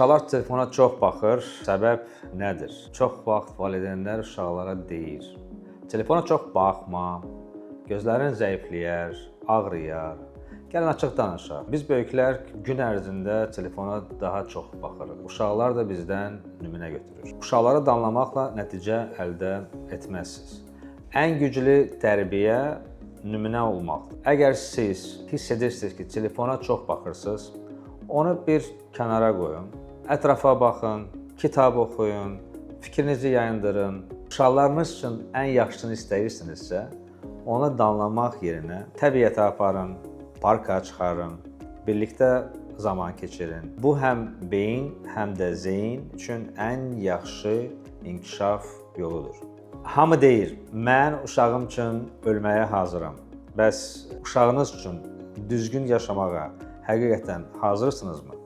Uşaqlar telefona çox baxır. Səbəb nədir? Çox vaxt valideynlər uşaqlara deyir: telefona çox baxma, gözlərin zəifləyər, ağrıyar. Gəlin açıq danışaq. Biz böyüklər gün ərzində telefona daha çox baxırıq. Uşaqlar da bizdən nümunə götürür. Uşaqları danlamaqla nəticə əldə etməzsiniz. Ən güclü tərbiyə nümunə olmaqdır. Əgər siz hiss edirsiniz ki, telefona çox baxırsınız, onu bir kənara qoyun, ətrafa baxın, kitab oxuyun, fikrinizi yayındırın. Uşaqlarınız üçün ən yaxşısını istəyirsinizsə, onu danlamaq yerinə təbiətə aparın, parka çıxarın, birlikdə zaman keçirin. Bu həm beyin, həm də zeyin üçün ən yaxşı inkişaf yoludur. Hamı deyir, mən uşağım üçün ölməyə hazıram. Bəs uşağınız üçün düzgün yaşamağa həqiqətən hazırsınızmı?